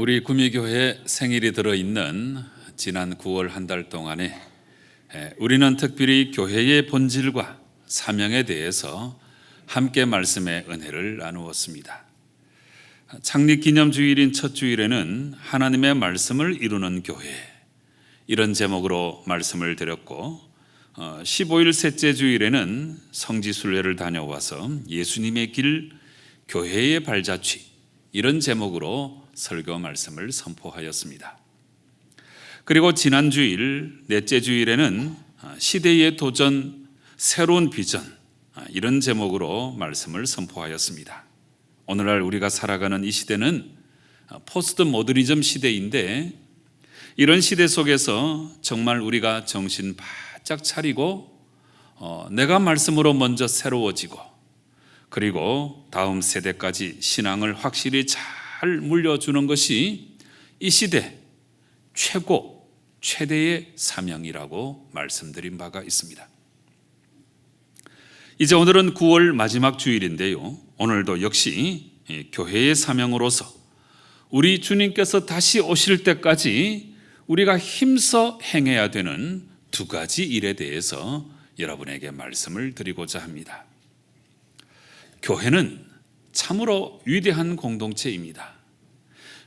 우리 구미교회 생일이 들어있는 지난 9월 한 달 동안에 우리는 특별히 교회의 본질과 사명에 대해서 함께 말씀의 은혜를 나누었습니다. 창립기념주일인 첫 주일에는 하나님의 말씀을 이루는 교회, 이런 제목으로 말씀을 드렸고 15일 셋째 주일에는 성지순례를 다녀와서 예수님의 길, 교회의 발자취, 이런 제목으로 설교 말씀을 선포하였습니다. 그리고 지난 주일 넷째 주일에는 시대의 도전, 새로운 비전, 이런 제목으로 말씀을 선포하였습니다. 오늘날 우리가 살아가는 이 시대는 포스트 모더니즘 시대인데, 이런 시대 속에서 정말 우리가 정신 바짝 차리고 내가 말씀으로 먼저 새로워지고, 그리고 다음 세대까지 신앙을 확실히 잘 물려주는 것이 이 시대 최대의 사명이라고 말씀드린 바가 있습니다. 이제 오늘은 9월 마지막 주일인데요, 오늘도 역시 교회의 사명으로서 우리 주님께서 다시 오실 때까지 우리가 힘써 행해야 되는 두 가지 일에 대해서 여러분에게 말씀을 드리고자 합니다. 교회는 참으로 위대한 공동체입니다.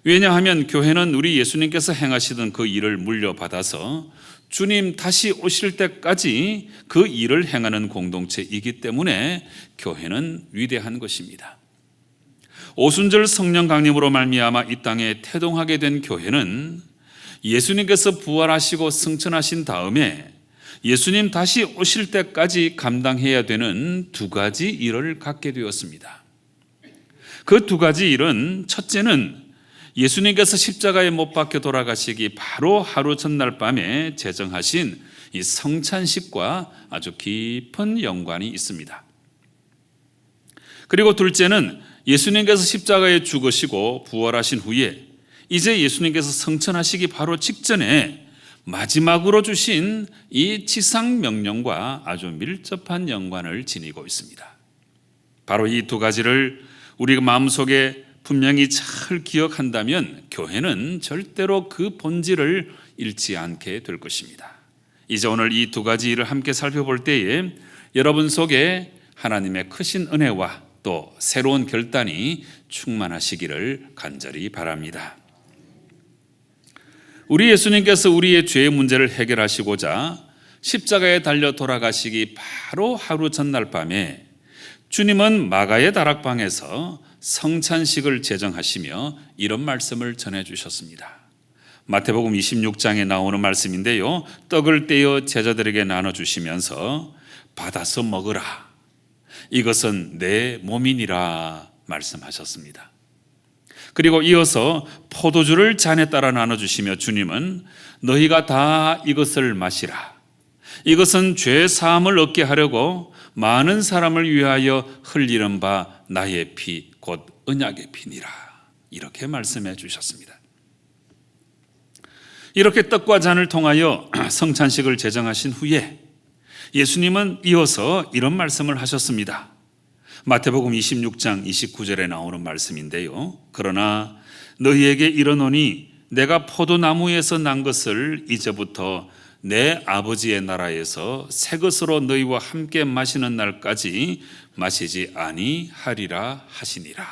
왜냐하면 교회는 우리 예수님께서 행하시던 그 일을 물려받아서 주님 다시 오실 때까지 그 일을 행하는 공동체이기 때문에 교회는 위대한 것입니다. 오순절 성령 강림으로 말미암아 이 땅에 태동하게 된 교회는 예수님께서 부활하시고 승천하신 다음에 예수님 다시 오실 때까지 감당해야 되는 두 가지 일을 갖게 되었습니다. 그 두 가지 일은, 첫째는 예수님께서 십자가에 못 박혀 돌아가시기 바로 하루 전날 밤에 제정하신 이 성찬식과 아주 깊은 연관이 있습니다. 그리고 둘째는 예수님께서 십자가에 죽으시고 부활하신 후에 이제 예수님께서 성천하시기 바로 직전에 마지막으로 주신 이 지상 명령과 아주 밀접한 연관을 지니고 있습니다. 바로 이 두 가지를 우리가 마음속에 분명히 잘 기억한다면 교회는 절대로 그 본질을 잃지 않게 될 것입니다. 이제 오늘 이 두 가지 일을 함께 살펴볼 때에 여러분 속에 하나님의 크신 은혜와 또 새로운 결단이 충만하시기를 간절히 바랍니다. 우리 예수님께서 우리의 죄의 문제를 해결하시고자 십자가에 달려 돌아가시기 바로 하루 전날 밤에 주님은 마가의 다락방에서 성찬식을 제정하시며 이런 말씀을 전해주셨습니다. 마태복음 26장에 나오는 말씀인데요, 떡을 떼어 제자들에게 나눠주시면서 받아서 먹으라, 이것은 내 몸이니라 말씀하셨습니다. 그리고 이어서 포도주를 잔에 따라 나눠주시며 주님은 너희가 다 이것을 마시라, 이것은 죄 사함을 얻게 하려고 많은 사람을 위하여 흘리는 바 나의 피 곧 언약의 피니라, 이렇게 말씀해 주셨습니다. 이렇게 떡과 잔을 통하여 성찬식을 제정하신 후에 예수님은 이어서 이런 말씀을 하셨습니다. 마태복음 26장 29절에 나오는 말씀인데요, 그러나 너희에게 이르노니 내가 포도나무에서 난 것을 이제부터 내 아버지의 나라에서 새 것으로 너희와 함께 마시는 날까지 마시지 아니하리라 하시니라.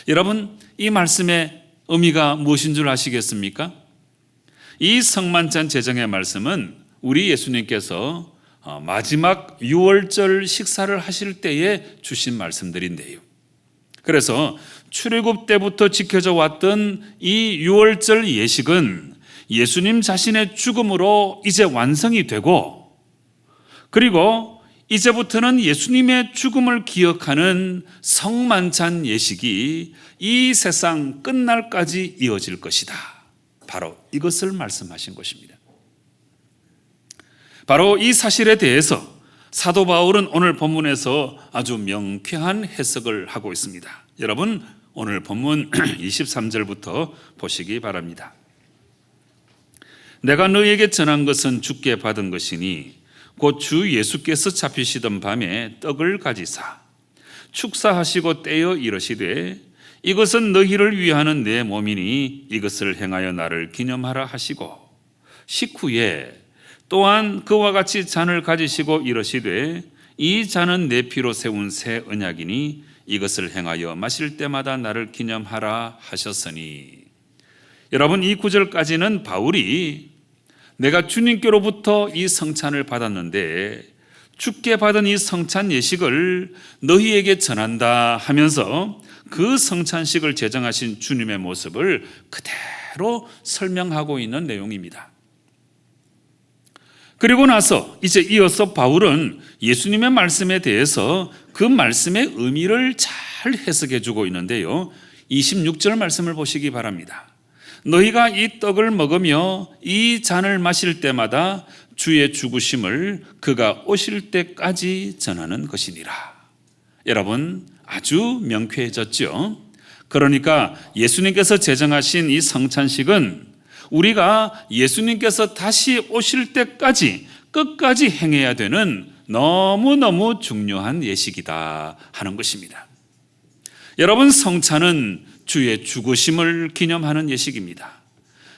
여러분, 이 말씀의 의미가 무엇인 줄 아시겠습니까? 이 성만찬 제정의 말씀은 우리 예수님께서 마지막 유월절 식사를 하실 때에 주신 말씀들인데요, 그래서 출애굽 때부터 지켜져 왔던 이 유월절 예식은 예수님 자신의 죽음으로 이제 완성이 되고, 그리고 이제부터는 예수님의 죽음을 기억하는 성만찬 예식이 이 세상 끝날까지 이어질 것이다, 바로 이것을 말씀하신 것입니다. 바로 이 사실에 대해서 사도 바울은 오늘 본문에서 아주 명쾌한 해석을 하고 있습니다. 여러분, 오늘 본문 23절부터 보시기 바랍니다. 내가 너희에게 전한 것은 주께 받은 것이니 곧 주 예수께서 잡히시던 밤에 떡을 가지사 축사하시고 떼어 이르시되 이것은 너희를 위하는 내 몸이니 이것을 행하여 나를 기념하라 하시고, 식후에 또한 그와 같이 잔을 가지시고 이러시되 이 잔은 내 피로 세운 새 언약이니 이것을 행하여 마실 때마다 나를 기념하라 하셨으니. 여러분, 이 구절까지는 바울이 내가 주님께로부터 이 성찬을 받았는데 주께 받은 이 성찬 예식을 너희에게 전한다 하면서 그 성찬식을 제정하신 주님의 모습을 그대로 설명하고 있는 내용입니다. 그리고 나서 이제 이어서 바울은 예수님의 말씀에 대해서 그 말씀의 의미를 잘 해석해 주고 있는데요, 26절 말씀을 보시기 바랍니다. 너희가 이 떡을 먹으며 이 잔을 마실 때마다 주의 죽으심을 그가 오실 때까지 전하는 것이니라. 여러분, 아주 명쾌해졌죠. 그러니까 예수님께서 제정하신 이 성찬식은 우리가 예수님께서 다시 오실 때까지 끝까지 행해야 되는 너무너무 중요한 예식이다 하는 것입니다. 여러분, 성찬은 주의 죽으심을 기념하는 예식입니다.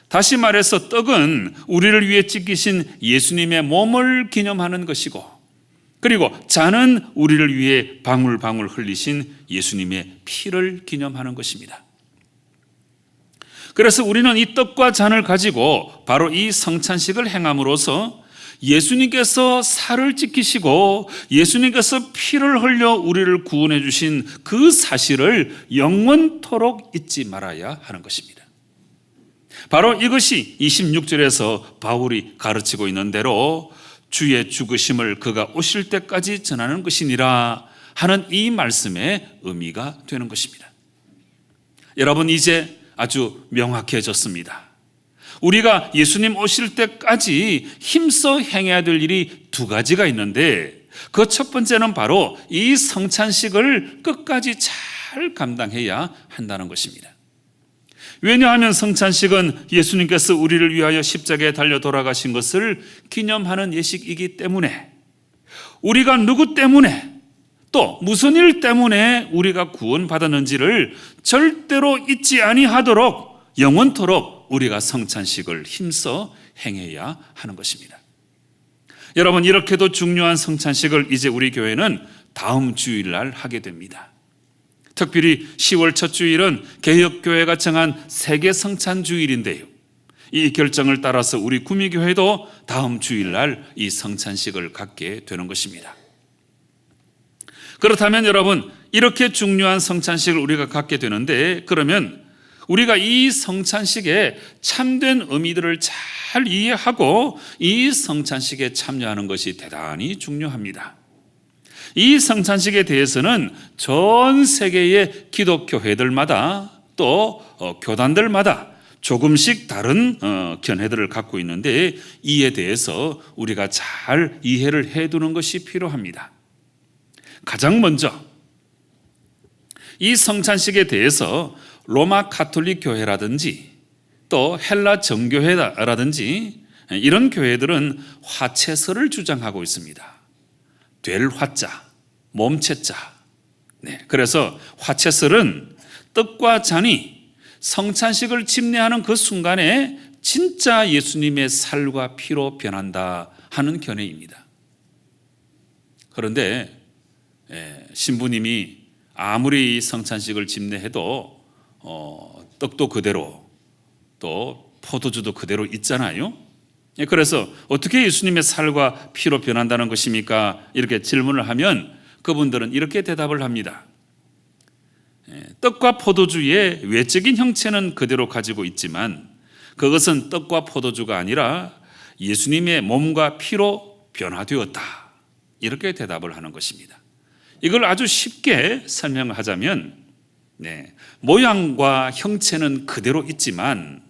다시 말해서 떡은 우리를 위해 찢기신 예수님의 몸을 기념하는 것이고, 그리고 잔은 우리를 위해 방울방울 흘리신 예수님의 피를 기념하는 것입니다. 그래서 우리는 이 떡과 잔을 가지고 바로 이 성찬식을 행함으로써 예수님께서 살을 찢기시고 예수님께서 피를 흘려 우리를 구원해 주신 그 사실을 영원토록 잊지 말아야 하는 것입니다. 바로 이것이 26절에서 바울이 가르치고 있는 대로 주의 죽으심을 그가 오실 때까지 전하는 것이니라 하는 이 말씀의 의미가 되는 것입니다. 여러분, 이제 아주 명확해졌습니다. 우리가 예수님 오실 때까지 힘써 행해야 될 일이 두 가지가 있는데, 그 첫 번째는 바로 이 성찬식을 끝까지 잘 감당해야 한다는 것입니다. 왜냐하면 성찬식은 예수님께서 우리를 위하여 십자가에 달려 돌아가신 것을 기념하는 예식이기 때문에, 우리가 누구 때문에 또 무슨 일 때문에 우리가 구원받았는지를 절대로 잊지 아니하도록 영원토록 우리가 성찬식을 힘써 행해야 하는 것입니다. 여러분, 이렇게도 중요한 성찬식을 이제 우리 교회는 다음 주일날 하게 됩니다. 특별히 10월 첫 주일은 개혁교회가 정한 세계 성찬 주일인데요, 이 결정을 따라서 우리 구미교회도 다음 주일날 이 성찬식을 갖게 되는 것입니다. 그렇다면 여러분, 이렇게 중요한 성찬식을 우리가 갖게 되는데, 그러면 우리가 이 성찬식의 참된 의미들을 잘 이해하고 이 성찬식에 참여하는 것이 대단히 중요합니다. 이 성찬식에 대해서는 전 세계의 기독교회들마다 또 교단들마다 조금씩 다른 견해들을 갖고 있는데, 이에 대해서 우리가 잘 이해를 해두는 것이 필요합니다. 가장 먼저 이 성찬식에 대해서 로마 가톨릭 교회라든지 또 헬라 정교회라든지 이런 교회들은 화채설을 주장하고 있습니다. 될 화자, 몸체자. 그래서 화채설은 떡과 잔이 성찬식을 집례하는 그 순간에 진짜 예수님의 살과 피로 변한다 하는 견해입니다. 그런데 신부님이 아무리 성찬식을 집례해도 떡도 그대로 또 포도주도 그대로 있잖아요. 그래서 어떻게 예수님의 살과 피로 변한다는 것입니까? 이렇게 질문을 하면 그분들은 이렇게 대답을 합니다. 떡과 포도주의 외적인 형체는 그대로 가지고 있지만 그것은 떡과 포도주가 아니라 예수님의 몸과 피로 변화되었다. 이렇게 대답을 하는 것입니다. 이걸 아주 쉽게 설명하자면 모양과 형체는 그대로 있지만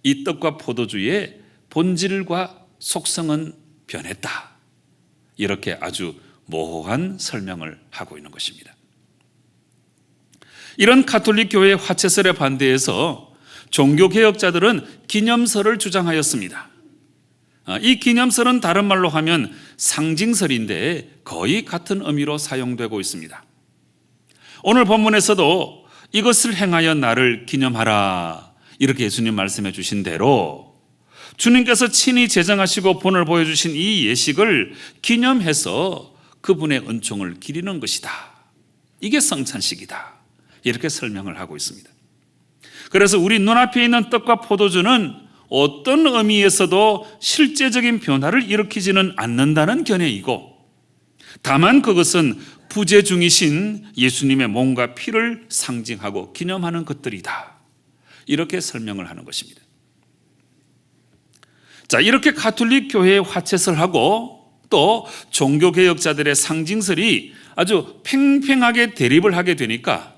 이 떡과 포도주의 본질과 속성은 변했다. 이렇게 아주 모호한 설명을 하고 있는 것입니다. 이런 가톨릭 교회의 화채설에 반대해서 종교개혁자들은 기념설을 주장하였습니다. 이 기념설은 다른 말로 하면 상징설인데 거의 같은 의미로 사용되고 있습니다. 오늘 본문에서도 이것을 행하여 나를 기념하라. 이렇게 예수님 말씀해 주신 대로 주님께서 친히 제정하시고 본을 보여주신 이 예식을 기념해서 그분의 은총을 기리는 것이다. 이게 성찬식이다. 이렇게 설명을 하고 있습니다. 그래서 우리 눈앞에 있는 떡과 포도주는 어떤 의미에서도 실제적인 변화를 일으키지는 않는다는 견해이고, 다만 그것은 부재 중이신 예수님의 몸과 피를 상징하고 기념하는 것들이다. 이렇게 설명을 하는 것입니다. 자, 이렇게 가톨릭 교회의 화채설하고 또 종교개혁자들의 상징설이 아주 팽팽하게 대립을 하게 되니까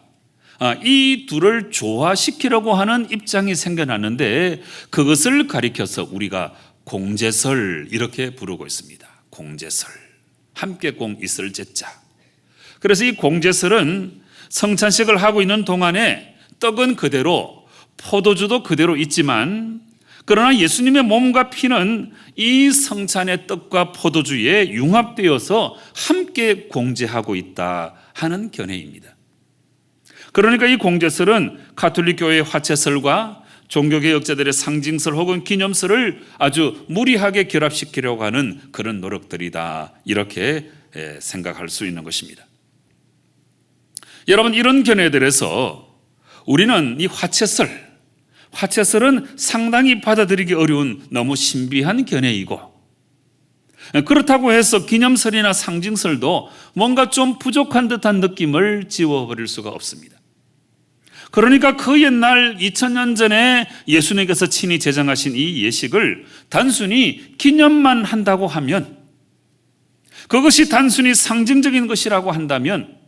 이 둘을 조화시키려고 하는 입장이 생겨났는데, 그것을 가리켜서 우리가 공제설 이렇게 부르고 있습니다. 공제설. 함께 공 있을 제자. 그래서 이 공제설은 성찬식을 하고 있는 동안에 떡은 그대로, 포도주도 그대로 있지만, 그러나 예수님의 몸과 피는 이 성찬의 떡과 포도주에 융합되어서 함께 공제하고 있다 하는 견해입니다. 그러니까 이 공제설은 가톨릭 교회의 화채설과 종교개혁자들의 상징설 혹은 기념설을 아주 무리하게 결합시키려고 하는 그런 노력들이다. 이렇게 생각할 수 있는 것입니다. 여러분, 이런 견해들에서 우리는 이 화채설은 상당히 받아들이기 어려운 너무 신비한 견해이고, 그렇다고 해서 기념설이나 상징설도 뭔가 좀 부족한 듯한 느낌을 지워버릴 수가 없습니다. 그러니까 그 옛날 2000년 전에 예수님께서 친히 제정하신 이 예식을 단순히 기념만 한다고 하면, 그것이 단순히 상징적인 것이라고 한다면,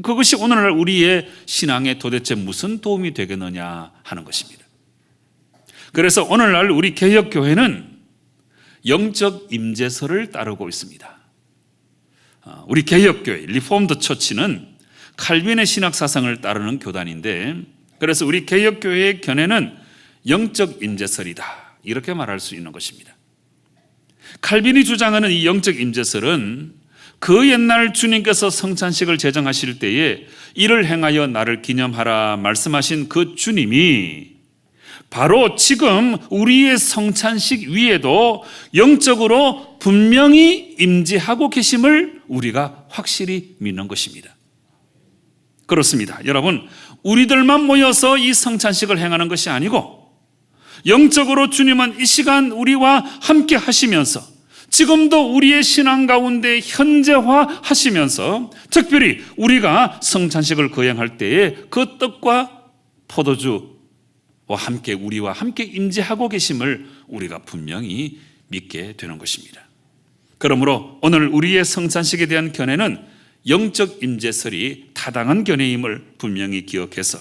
그것이 오늘날 우리의 신앙에 도대체 무슨 도움이 되겠느냐 하는 것입니다. 그래서 오늘날 우리 개혁교회는 영적 임재설을 따르고 있습니다. 우리 개혁교회 리포엄드 처치는 칼빈의 신학사상을 따르는 교단인데, 그래서 우리 개혁교회의 견해는 영적 임재설이다. 이렇게 말할 수 있는 것입니다. 칼빈이 주장하는 이 영적 임재설은 그 옛날 주님께서 성찬식을 제정하실 때에 이를 행하여 나를 기념하라 말씀하신 그 주님이 바로 지금 우리의 성찬식 위에도 영적으로 분명히 임재하고 계심을 우리가 확실히 믿는 것입니다. 그렇습니다. 여러분, 우리들만 모여서 이 성찬식을 행하는 것이 아니고 영적으로 주님은 이 시간 우리와 함께 하시면서 지금도 우리의 신앙 가운데 현재화하시면서 특별히 우리가 성찬식을 거행할 때에 그 떡과 포도주와 함께 우리와 함께 임재하고 계심을 우리가 분명히 믿게 되는 것입니다. 그러므로 오늘 우리의 성찬식에 대한 견해는 영적 임재설이 타당한 견해임을 분명히 기억해서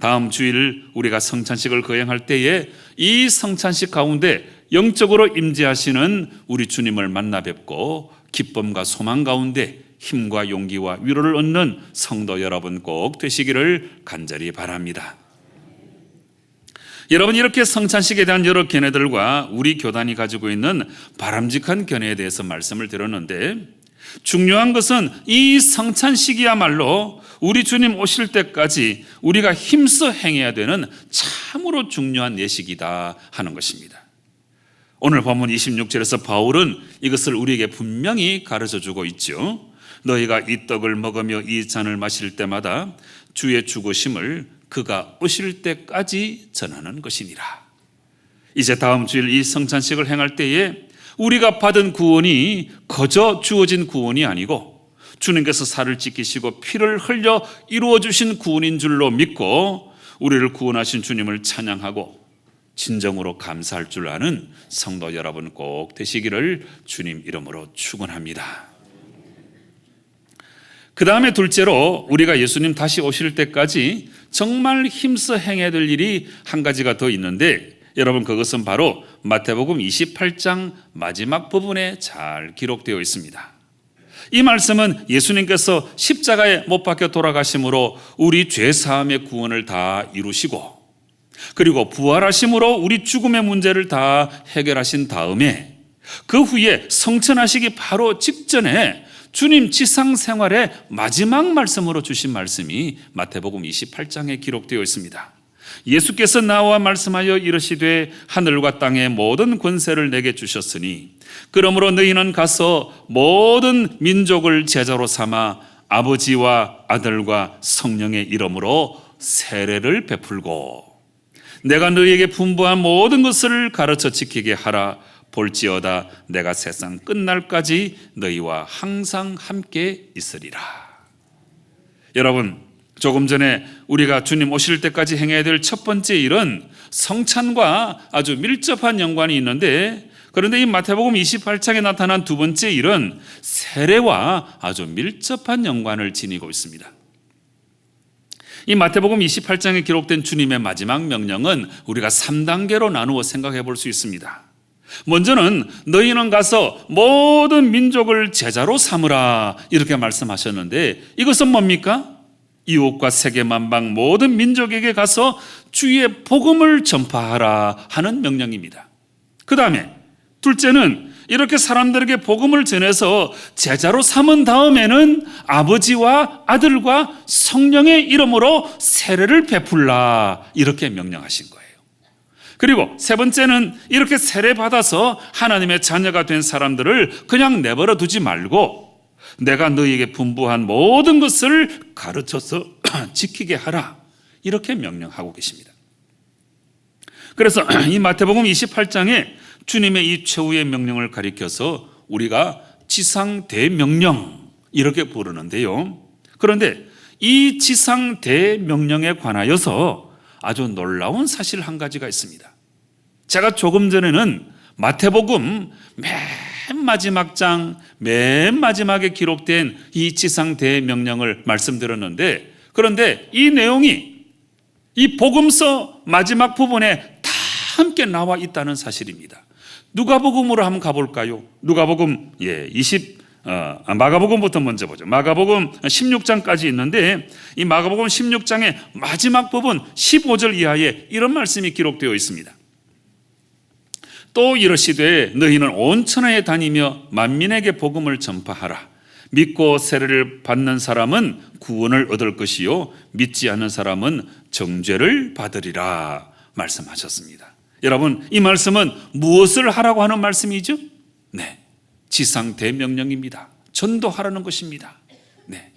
다음 주일 우리가 성찬식을 거행할 때에 이 성찬식 가운데 영적으로 임재하시는 우리 주님을 만나 뵙고 기쁨과 소망 가운데 힘과 용기와 위로를 얻는 성도 여러분 꼭 되시기를 간절히 바랍니다. 여러분, 이렇게 성찬식에 대한 여러 견해들과 우리 교단이 가지고 있는 바람직한 견해에 대해서 말씀을 드렸는데, 중요한 것은 이 성찬식이야말로 우리 주님 오실 때까지 우리가 힘써 행해야 되는 참으로 중요한 예식이다 하는 것입니다. 오늘 본문 26절에서 바울은 이것을 우리에게 분명히 가르쳐주고 있죠. 너희가 이 떡을 먹으며 이 잔을 마실 때마다 주의 죽으심을 그가 오실 때까지 전하는 것이니라. 이제 다음 주일 이 성찬식을 행할 때에 우리가 받은 구원이 거저 주어진 구원이 아니고 주님께서 살을 찢기시고 피를 흘려 이루어 주신 구원인 줄로 믿고 우리를 구원하신 주님을 찬양하고 진정으로 감사할 줄 아는 성도 여러분 꼭 되시기를 주님 이름으로 축원합니다. 그 다음에 둘째로 우리가 예수님 다시 오실 때까지 정말 힘써 행해야 될 일이 한 가지가 더 있는데, 여러분 그것은 바로 마태복음 28장 마지막 부분에 잘 기록되어 있습니다. 이 말씀은 예수님께서 십자가에 못 박혀 돌아가심으로 우리 죄사함의 구원을 다 이루시고, 그리고 부활하심으로 우리 죽음의 문제를 다 해결하신 다음에 그 후에 성천하시기 바로 직전에 주님 지상 생활의 마지막 말씀으로 주신 말씀이 마태복음 28장에 기록되어 있습니다. 예수께서 나와 말씀하여 이르시되 하늘과 땅의 모든 권세를 내게 주셨으니 그러므로 너희는 가서 모든 민족을 제자로 삼아 아버지와 아들과 성령의 이름으로 세례를 베풀고 내가 너희에게 분부한 모든 것을 가르쳐 지키게 하라. 볼지어다 내가 세상 끝날까지 너희와 항상 함께 있으리라. 여러분, 조금 전에 우리가 주님 오실 때까지 행해야 될 첫 번째 일은 성찬과 아주 밀접한 연관이 있는데, 그런데 이 마태복음 28장에 나타난 두 번째 일은 세례와 아주 밀접한 연관을 지니고 있습니다. 이 마태복음 28장에 기록된 주님의 마지막 명령은 우리가 3단계로 나누어 생각해 볼 수 있습니다. 먼저는 너희는 가서 모든 민족을 제자로 삼으라 이렇게 말씀하셨는데, 이것은 뭡니까? 이웃과 세계 만방 모든 민족에게 가서 주의 복음을 전파하라 하는 명령입니다. 그 다음에 둘째는 이렇게 사람들에게 복음을 전해서 제자로 삼은 다음에는 아버지와 아들과 성령의 이름으로 세례를 베풀라 이렇게 명령하신 거예요. 그리고 세 번째는 이렇게 세례 받아서 하나님의 자녀가 된 사람들을 그냥 내버려 두지 말고 내가 너희에게 분부한 모든 것을 가르쳐서 지키게 하라 이렇게 명령하고 계십니다. 그래서 이 마태복음 28장에 주님의 이 최후의 명령을 가리켜서 우리가 지상 대명령 이렇게 부르는데요. 그런데 이 지상 대명령에 관하여서 아주 놀라운 사실 한 가지가 있습니다. 제가 조금 전에는 마태복음 맨 마지막 장, 맨 마지막에 기록된 이 지상 대명령을 말씀드렸는데, 그런데 이 내용이 이 복음서 마지막 부분에 다 함께 나와 있다는 사실입니다. 누가복음으로 한번 가볼까요? 누가복음 마가복음부터 먼저 보죠. 마가복음 16장까지 있는데 이 마가복음 16장의 마지막 부분 15절 이하에 이런 말씀이 기록되어 있습니다. 또 이르시되 너희는 온 천하에 다니며 만민에게 복음을 전파하라. 믿고 세례를 받는 사람은 구원을 얻을 것이요 믿지 않는 사람은 정죄를 받으리라 말씀하셨습니다. 여러분, 이 말씀은 무엇을 하라고 하는 말씀이죠? 네, 지상 대명령입니다. 전도하라는 것입니다. 네,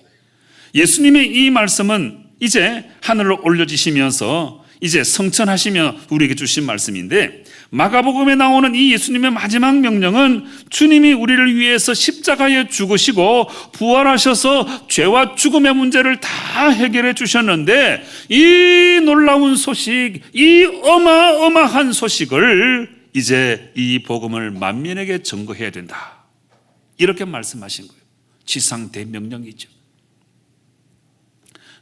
예수님의 이 말씀은 이제 하늘로 올려지시면서 이제 성천하시며 우리에게 주신 말씀인데, 마가복음에 나오는 이 예수님의 마지막 명령은 주님이 우리를 위해서 십자가에 죽으시고 부활하셔서 죄와 죽음의 문제를 다 해결해 주셨는데, 이 놀라운 소식, 이 어마어마한 소식을 이제 이 복음을 만민에게 전거해야 된다 이렇게 말씀하신 거예요. 지상 대명령이죠.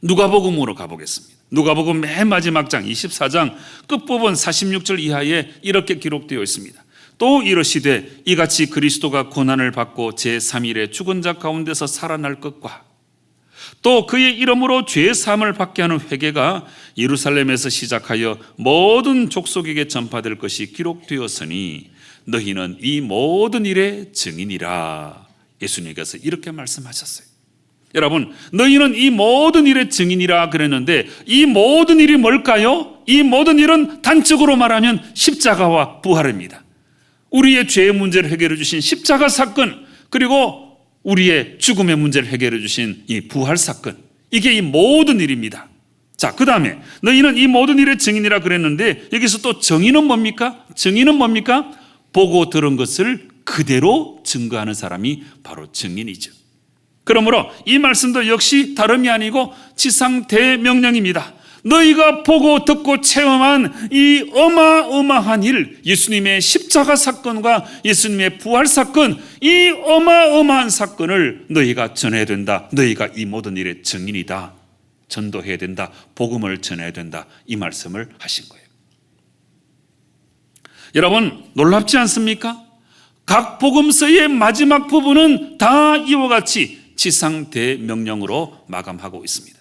누가복음으로 가보겠습니다. 누가복음 맨 마지막 장 24장 끝부분 46절 이하에 이렇게 기록되어 있습니다. 또 이르시되 이같이 그리스도가 고난을 받고 제3일에 죽은 자 가운데서 살아날 것과 또 그의 이름으로 죄 사함을 받게 하는 회개가 예루살렘에서 시작하여 모든 족속에게 전파될 것이 기록되었으니 너희는 이 모든 일의 증인이라. 예수님께서 이렇게 말씀하셨어요. 여러분, 너희는 이 모든 일의 증인이라 그랬는데 이 모든 일이 뭘까요? 이 모든 일은 단적으로 말하면 십자가와 부활입니다. 우리의 죄의 문제를 해결해 주신 십자가 사건, 그리고 우리의 죽음의 문제를 해결해 주신 이 부활 사건, 이게 이 모든 일입니다. 자, 그 다음에 너희는 이 모든 일의 증인이라 그랬는데 여기서 또 정의는 뭡니까? 정의는 뭡니까? 보고 들은 것을 그대로 증거하는 사람이 바로 증인이죠. 그러므로 이 말씀도 역시 다름이 아니고 지상 대명령입니다. 너희가 보고 듣고 체험한 이 어마어마한 일, 예수님의 십자가 사건과 예수님의 부활 사건, 이 어마어마한 사건을 너희가 전해야 된다. 너희가 이 모든 일의 증인이다. 전도해야 된다. 복음을 전해야 된다. 이 말씀을 하신 거예요. 여러분, 놀랍지 않습니까? 각 복음서의 마지막 부분은 다 이와 같이 지상 대명령으로 마감하고 있습니다.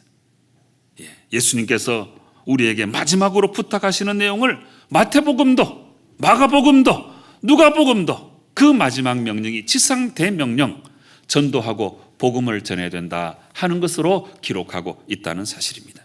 예수님께서 우리에게 마지막으로 부탁하시는 내용을 마태복음도 마가복음도 누가복음도 그 마지막 명령이 지상 대명령, 전도하고 복음을 전해야 된다 하는 것으로 기록하고 있다는 사실입니다.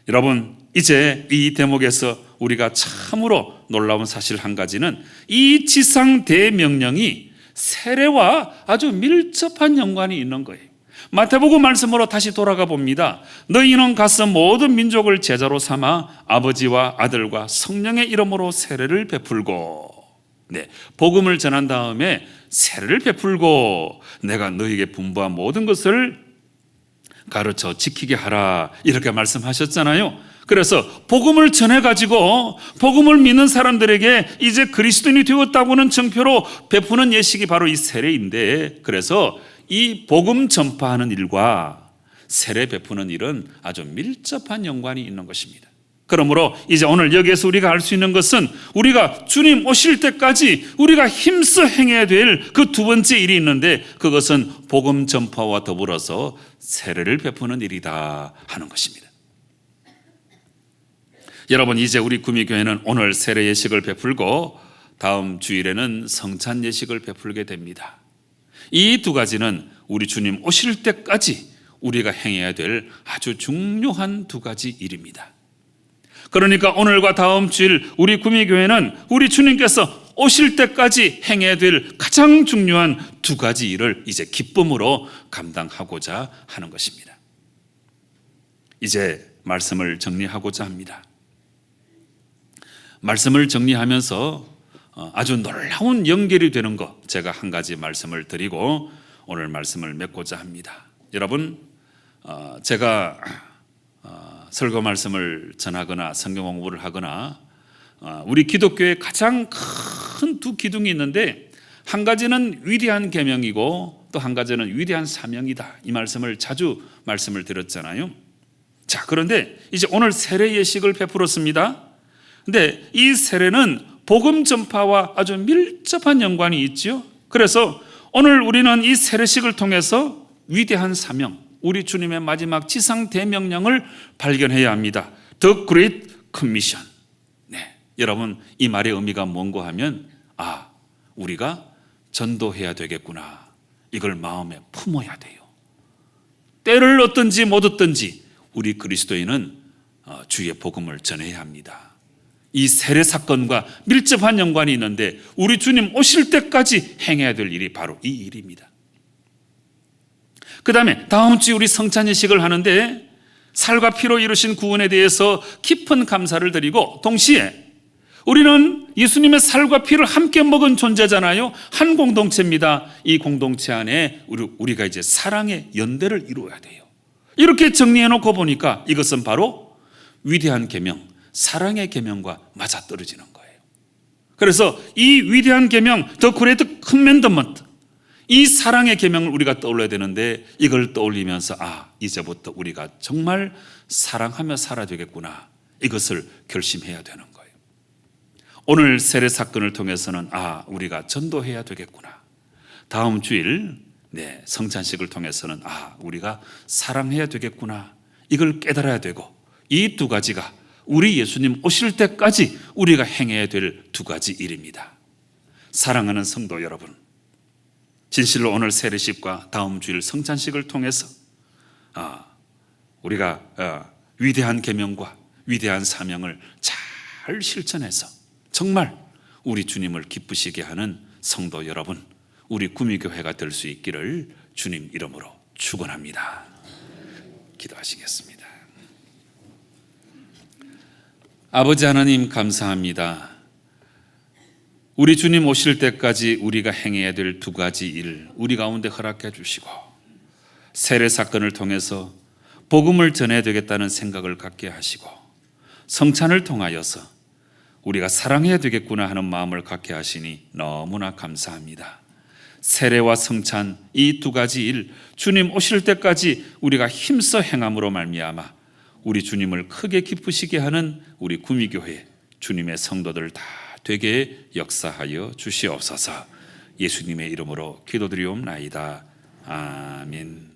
여러분, 이제 이 대목에서 우리가 참으로 놀라운 사실 한 가지는 이 지상 대명령이 세례와 아주 밀접한 연관이 있는 거예요. 마태복음 말씀으로 다시 돌아가 봅니다. 너희는 가서 모든 민족을 제자로 삼아 아버지와 아들과 성령의 이름으로 세례를 베풀고, 복음을 전한 다음에 세례를 베풀고 내가 너희에게 분부한 모든 것을 가르쳐 지키게 하라, 이렇게 말씀하셨잖아요. 그래서 복음을 전해가지고 복음을 믿는 사람들에게 이제 그리스도인이 되었다고는 증표로 베푸는 예식이 바로 이 세례인데, 그래서 이 복음 전파하는 일과 세례 베푸는 일은 아주 밀접한 연관이 있는 것입니다. 그러므로 이제 오늘 여기에서 우리가 알 수 있는 것은 우리가 주님 오실 때까지 우리가 힘써 행해야 될 그 두 번째 일이 있는데, 그것은 복음 전파와 더불어서 세례를 베푸는 일이다 하는 것입니다. 여러분, 이제 우리 구미교회는 오늘 세례 예식을 베풀고 다음 주일에는 성찬 예식을 베풀게 됩니다. 이 두 가지는 우리 주님 오실 때까지 우리가 행해야 될 아주 중요한 두 가지 일입니다. 그러니까 오늘과 다음 주일 우리 구미교회는 우리 주님께서 오실 때까지 행해야 될 가장 중요한 두 가지 일을 이제 기쁨으로 감당하고자 하는 것입니다. 이제 말씀을 정리하고자 합니다. 말씀을 정리하면서 아주 놀라운 연결이 되는 것, 제가 한 가지 말씀을 드리고 오늘 말씀을 맺고자 합니다. 여러분, 제가 설교 말씀을 전하거나 성경 공부를 하거나 우리 기독교의 가장 큰 두 기둥이 있는데, 한 가지는 위대한 계명이고 또 한 가지는 위대한 사명이다, 이 말씀을 자주 말씀을 드렸잖아요. 자, 그런데 이제 오늘 세례 예식을 베풀었습니다. 근데 이 세례는 복음 전파와 아주 밀접한 연관이 있죠. 그래서 오늘 우리는 이 세례식을 통해서 위대한 사명, 우리 주님의 마지막 지상 대명령을 발견해야 합니다. The Great Commission. 여러분, 이 말의 의미가 뭔고 하면, 우리가 전도해야 되겠구나, 이걸 마음에 품어야 돼요. 때를 얻든지 못 얻든지 우리 그리스도인은 주의 복음을 전해야 합니다. 이 세례 사건과 밀접한 연관이 있는데 우리 주님 오실 때까지 행해야 될 일이 바로 이 일입니다. 그 다음에 다음 주에 우리 성찬 예식을 하는데, 살과 피로 이루신 구원에 대해서 깊은 감사를 드리고 동시에 우리는 예수님의 살과 피를 함께 먹은 존재잖아요. 한 공동체입니다. 이 공동체 안에 우리가 이제 사랑의 연대를 이루어야 돼요. 이렇게 정리해 놓고 보니까 이것은 바로 위대한 계명, 사랑의 계명과 맞아떨어지는 거예요. 그래서 이 위대한 계명, The Great Commandment, 이 사랑의 계명을 우리가 떠올려야 되는데, 이걸 떠올리면서 이제부터 우리가 정말 사랑하며 살아야 되겠구나, 이것을 결심해야 되는 거예요. 오늘 세례 사건을 통해서는 우리가 전도해야 되겠구나, 다음 주일 성찬식을 통해서는 우리가 사랑해야 되겠구나, 이걸 깨달아야 되고, 이 두 가지가 우리 예수님 오실 때까지 우리가 행해야 될 두 가지 일입니다. 사랑하는 성도 여러분, 진실로 오늘 세례식과 다음 주일 성찬식을 통해서 우리가 위대한 계명과 위대한 사명을 잘 실천해서 정말 우리 주님을 기쁘시게 하는 성도 여러분, 우리 구미교회가 될 수 있기를 주님 이름으로 축원합니다. 기도하시겠습니다. 아버지 하나님, 감사합니다. 우리 주님 오실 때까지 우리가 행해야 될 두 가지 일 우리 가운데 허락해 주시고, 세례 사건을 통해서 복음을 전해야 되겠다는 생각을 갖게 하시고, 성찬을 통하여서 우리가 사랑해야 되겠구나 하는 마음을 갖게 하시니 너무나 감사합니다. 세례와 성찬, 이 두 가지 일 주님 오실 때까지 우리가 힘써 행함으로 말미암아 우리 주님을 크게 기쁘시게 하는 우리 구미교회 주님의 성도들 다 되게 역사하여 주시옵소서. 예수님의 이름으로 기도드리옵나이다. 아멘.